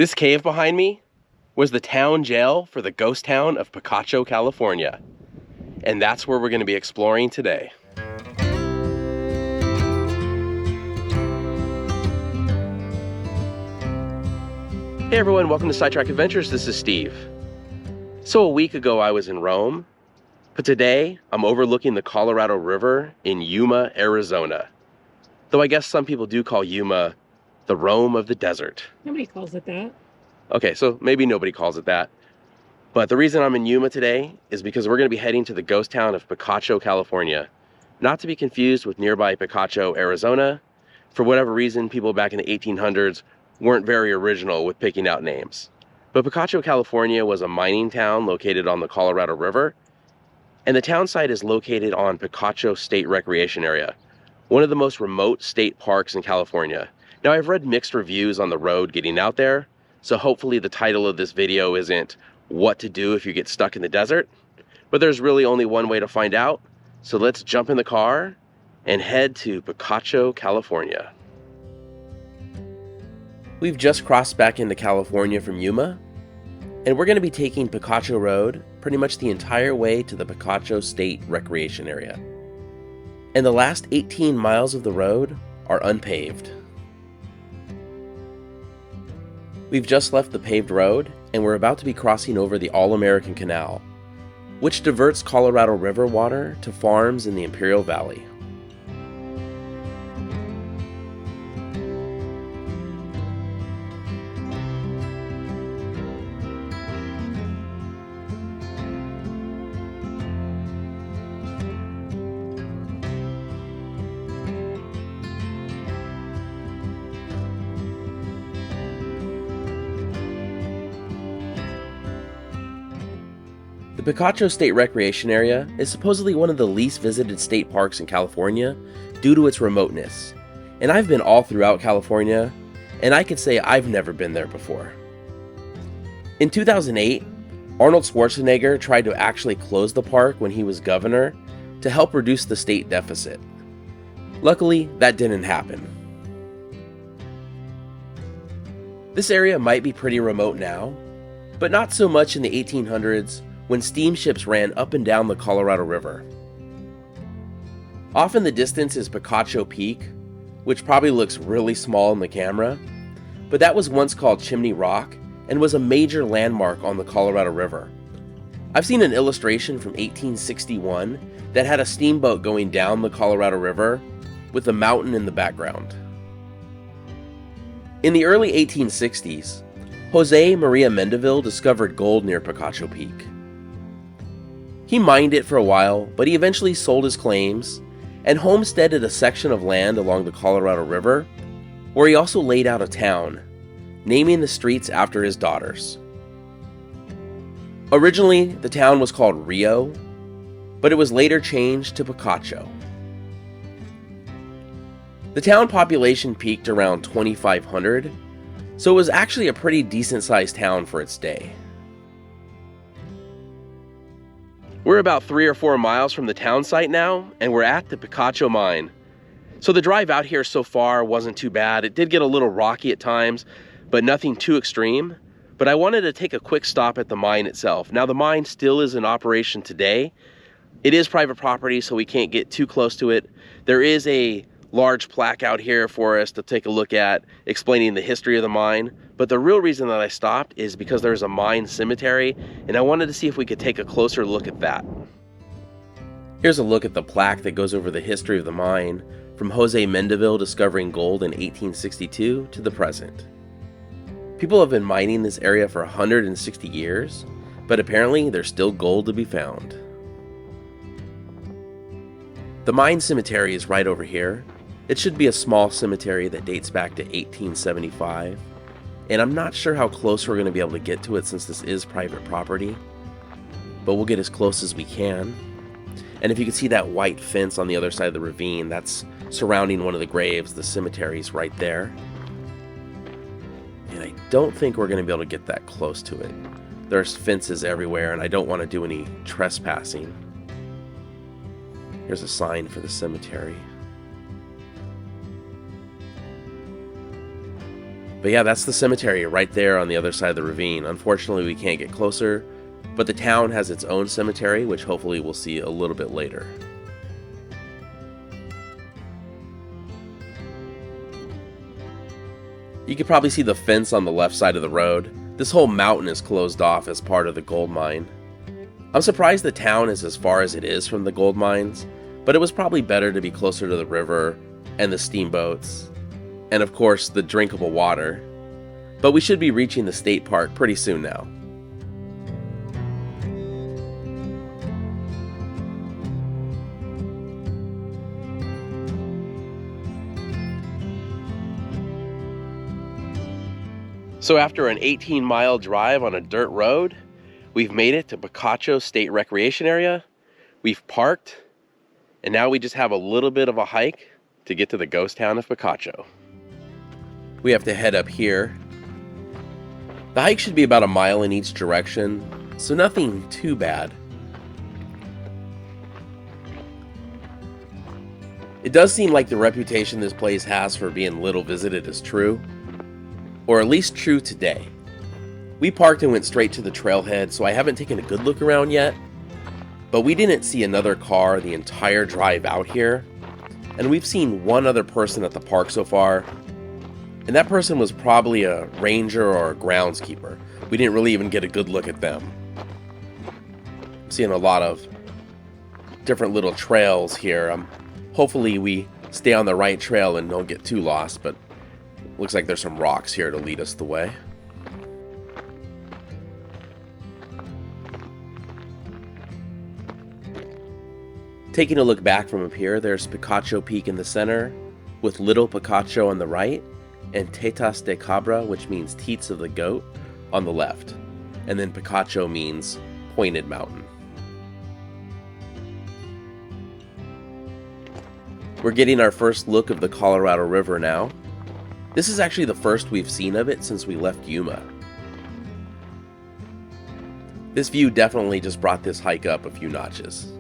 This cave behind me was the town jail for the ghost town of Picacho, California. And that's where we're going to be exploring today. Hey everyone, welcome to Sidetrack Adventures. This is Steve. So a week ago I was in Rome, but today I'm overlooking the Colorado River in Yuma, Arizona. Though I guess some people do call Yuma the Rome of the desert. Nobody calls it that. Okay, so maybe nobody calls it that. But the reason I'm in Yuma today is because we're going to be heading to the ghost town of Picacho, California. Not to be confused with nearby Picacho, Arizona. For whatever reason, people back in the 1800s weren't very original with picking out names. But Picacho, California was a mining town located on the Colorado River. And the town site is located on Picacho State Recreation Area, one of the most remote state parks in California. Now, I've read mixed reviews on the road getting out there, so hopefully the title of this video isn't what to do if you get stuck in the desert, but there's really only one way to find out. So let's jump in the car and head to Picacho, California. We've just crossed back into California from Yuma, and we're going to be taking Picacho Road pretty much the entire way to the Picacho State Recreation Area. And the last 18 miles of the road are unpaved. We've just left the paved road, and we're about to be crossing over the All-American Canal, which diverts Colorado River water to farms in the Imperial Valley. The Picacho State Recreation Area is supposedly one of the least visited state parks in California due to its remoteness. And I've been all throughout California, and I could say I've never been there before. In 2008, Arnold Schwarzenegger tried to actually close the park when he was governor to help reduce the state deficit. Luckily, that didn't happen. This area might be pretty remote now, but not so much in the 1800s when steamships ran up and down the Colorado River. Off in the distance is Picacho Peak, which probably looks really small in the camera, but that was once called Chimney Rock and was a major landmark on the Colorado River. I've seen an illustration from 1861 that had a steamboat going down the Colorado River with a mountain in the background. In the early 1860s, Jose Maria Mendeville discovered gold near Picacho Peak. He mined it for a while, but he eventually sold his claims and homesteaded a section of land along the Colorado River, where he also laid out a town, naming the streets after his daughters. Originally, the town was called Rio, but it was later changed to Picacho. The town population peaked around 2,500, so it was actually a pretty decent-sized town for its day. We're about 3 or 4 miles from the town site now, and we're at the Picacho mine. So the drive out here so far wasn't too bad. It did get a little rocky at times, but nothing too extreme. But I wanted to take a quick stop at the mine itself. Now the mine still is in operation today. It is private property, so we can't get too close to it. There is a large plaque out here for us to take a look at explaining the history of the mine. But the real reason that I stopped is because there's a mine cemetery, and I wanted to see if we could take a closer look at that. Here's a look at the plaque that goes over the history of the mine, from Jose Mendeville discovering gold in 1862 to the present. People have been mining this area for 160 years, but apparently there's still gold to be found. The mine cemetery is right over here. It should be a small cemetery that dates back to 1875, and I'm not sure how close we're going to be able to get to it since this is private property, but we'll get as close as we can. And if you can see that white fence on the other side of the ravine, that's surrounding one of the graves. The cemetery's right there. And I don't think we're going to be able to get that close to it. There's fences everywhere, and I don't want to do any trespassing. Here's a sign for the cemetery. But yeah, that's the cemetery right there on the other side of the ravine. Unfortunately, we can't get closer, but the town has its own cemetery, which hopefully we'll see a little bit later. You can probably see the fence on the left side of the road. This whole mountain is closed off as part of the gold mine. I'm surprised the town is as far as it is from the gold mines, but it was probably better to be closer to the river and the steamboats, and of course the drinkable water. But we should be reaching the state park pretty soon now. So after an 18-mile drive on a dirt road, we've made it to Picacho State Recreation Area. We've parked, and now we just have a little bit of a hike to get to the ghost town of Picacho. We have to head up here. The hike should be about a mile in each direction, so nothing too bad. It does seem like the reputation this place has for being little visited is true. Or at least true today. We parked and went straight to the trailhead, so I haven't taken a good look around yet. But we didn't see another car the entire drive out here. And we've seen one other person at the park so far. And that person was probably a ranger or a groundskeeper. We didn't really even get a good look at them. I'm seeing a lot of different little trails here. Hopefully we stay on the right trail and don't get too lost, but looks like there's some rocks here to lead us the way. Taking a look back from up here, there's Picacho Peak in the center, with Little Picacho on the right, and Tetas de Cabra, which means teats of the goat, on the left. And then Picacho means pointed mountain. We're getting our first look of the Colorado River now. This is actually the first we've seen of it since we left Yuma. This view definitely just brought this hike up a few notches.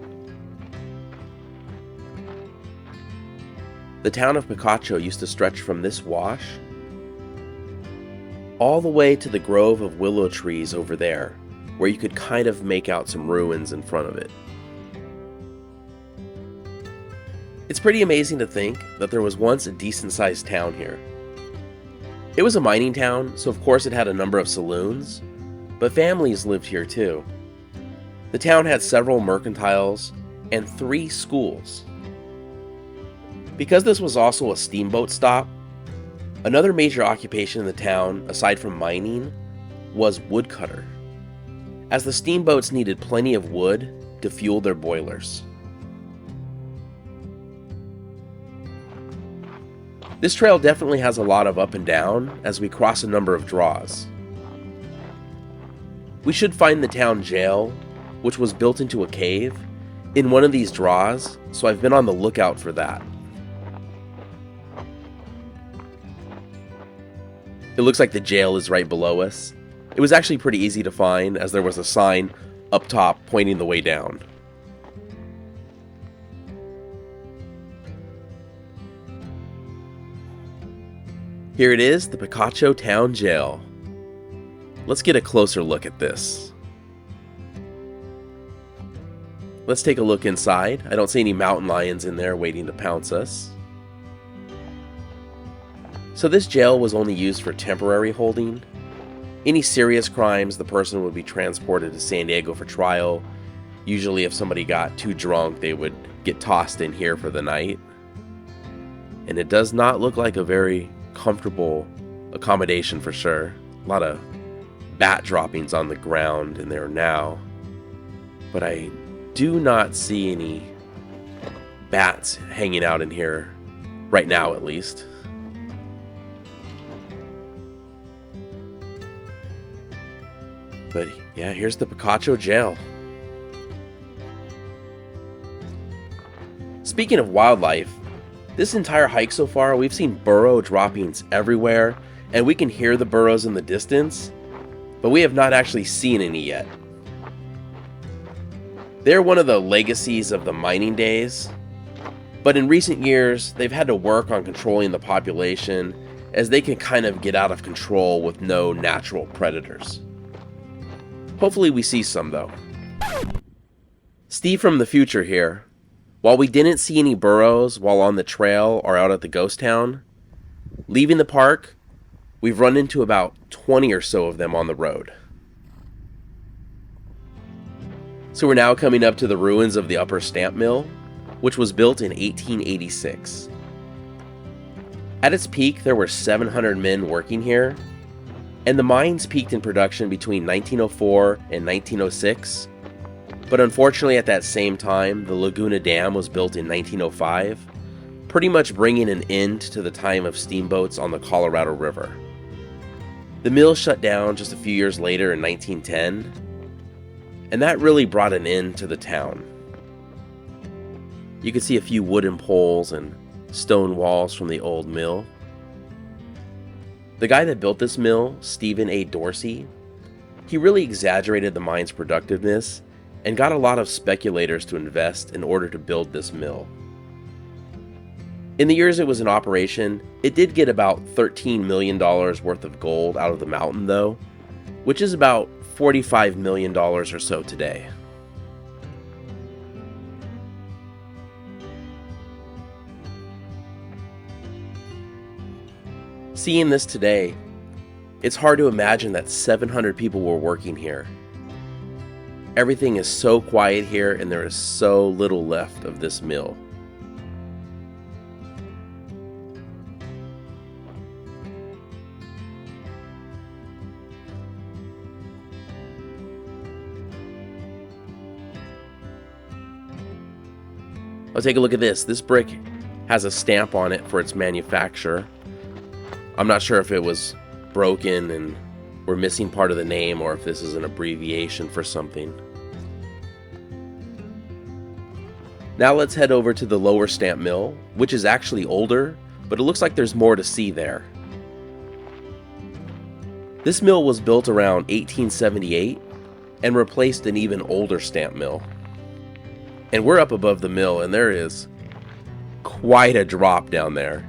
The town of Picacho used to stretch from this wash all the way to the grove of willow trees over there, where you could kind of make out some ruins in front of it. It's pretty amazing to think that there was once a decent-sized town here. It was a mining town, so of course it had a number of saloons, but families lived here too. The town had several mercantiles and 3 schools. Because this was also a steamboat stop, another major occupation in the town, aside from mining, was woodcutter, as the steamboats needed plenty of wood to fuel their boilers. This trail definitely has a lot of up and down as we cross a number of draws. We should find the town jail, which was built into a cave, in one of these draws, so I've been on the lookout for that. It looks like the jail is right below us. It was actually pretty easy to find, as there was a sign up top pointing the way down. Here it is, the Picacho Town Jail. Let's get a closer look at this. Let's take a look inside. I don't see any mountain lions in there waiting to pounce us. So this jail was only used for temporary holding. Any serious crimes, the person would be transported to San Diego for trial. Usually if somebody got too drunk, they would get tossed in here for the night. And it does not look like a very comfortable accommodation for sure. A lot of bat droppings on the ground in there now. But I do not see any bats hanging out in here right now, at least. But yeah, here's the Picacho jail. Speaking of wildlife, this entire hike so far, we've seen burrow droppings everywhere, and we can hear the burrows in the distance, but we have not actually seen any yet. They're one of the legacies of the mining days, but in recent years, they've had to work on controlling the population as they can kind of get out of control with no natural predators. Hopefully we see some though. Steve from the future here. While we didn't see any burros while on the trail or out at the ghost town, leaving the park, we've run into about 20 or so of them on the road. So we're now coming up to the ruins of the upper stamp mill, which was built in 1886. At its peak, there were 700 men working here, and the mines peaked in production between 1904 and 1906. But unfortunately, at that same time, the Laguna Dam was built in 1905, pretty much bringing an end to the time of steamboats on the Colorado River. The mill shut down just a few years later in 1910, and that really brought an end to the town. You can see a few wooden poles and stone walls from the old mill. The guy that built this mill, Stephen A. Dorsey, he really exaggerated the mine's productiveness and got a lot of speculators to invest in order to build this mill. In the years it was in operation, it did get about $13 million worth of gold out of the mountain though, which is about $45 million or so today. Seeing this today, it's hard to imagine that 700 people were working here. Everything is so quiet here and there is so little left of this mill. Oh, take a look at this. This brick has a stamp on it for its manufacturer. I'm not sure if it was broken and we're missing part of the name or if this is an abbreviation for something. Now let's head over to the lower stamp mill, which is actually older, but it looks like there's more to see there. This mill was built around 1878 and replaced an even older stamp mill. And we're up above the mill and there is quite a drop down there.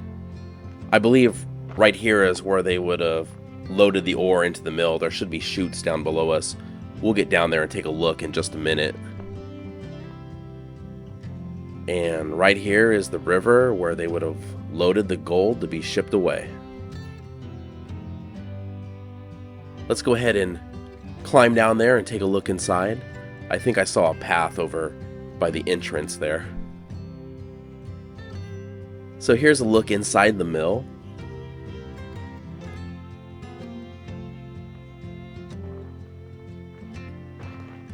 I believe right here is where they would have loaded the ore into the mill. There should be chutes down below us. We'll get down there and take a look in just a minute. And right here is the river where they would have loaded the gold to be shipped away. Let's go ahead and climb down there and take a look inside. I think I saw a path over by the entrance there. So here's a look inside the mill.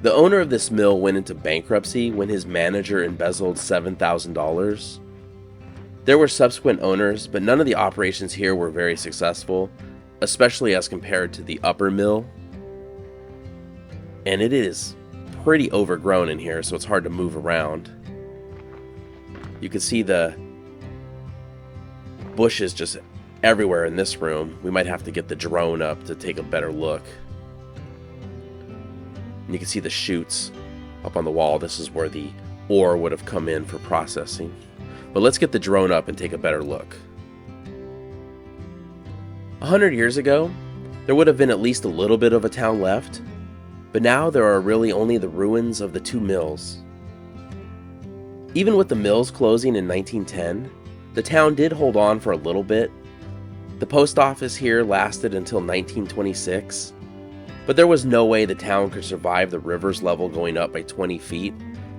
The owner of this mill went into bankruptcy when his manager embezzled $7,000. There were subsequent owners, but none of the operations here were very successful, especially as compared to the upper mill. And it is pretty overgrown in here, so it's hard to move around. You can see the bushes just everywhere in this room. We might have to get the drone up to take a better look. And you can see the chutes up on the wall. This is where the ore would have come in for processing. But let's get the drone up and take a better look. 100 years ago, there would have been at least a little bit of a town left, but now there are really only the ruins of the two mills. Even with the mills closing in 1910, the town did hold on for a little bit. The post office here lasted until 1926, but there was no way the town could survive the river's level going up by 20 feet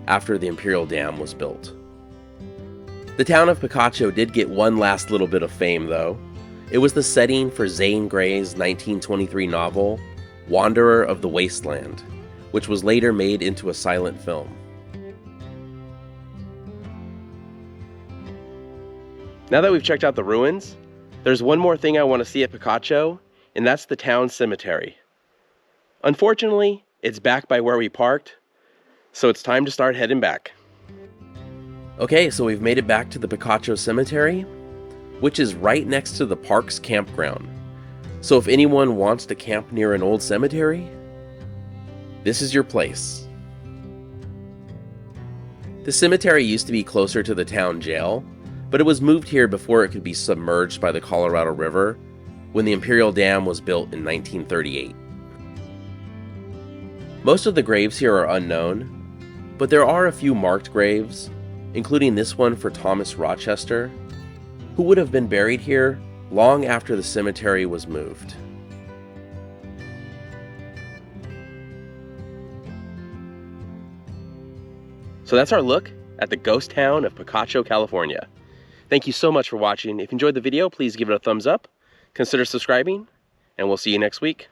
after the Imperial Dam was built. The town of Picacho did get one last little bit of fame though. It was the setting for Zane Grey's 1923 novel, Wanderer of the Wasteland, which was later made into a silent film. Now that we've checked out the ruins, there's one more thing I want to see at Picacho, and that's the town cemetery. Unfortunately, it's back by where we parked, so it's time to start heading back. Okay, so we've made it back to the Picacho Cemetery, which is right next to the park's campground. So if anyone wants to camp near an old cemetery, this is your place. The cemetery used to be closer to the town jail, but it was moved here before it could be submerged by the Colorado River when the Imperial Dam was built in 1938. Most of the graves here are unknown, but there are a few marked graves, including this one for Thomas Rochester, who would have been buried here long after the cemetery was moved. So that's our look at the ghost town of Picacho, California. Thank you so much for watching. If you enjoyed the video, please give it a thumbs up, consider subscribing, and we'll see you next week.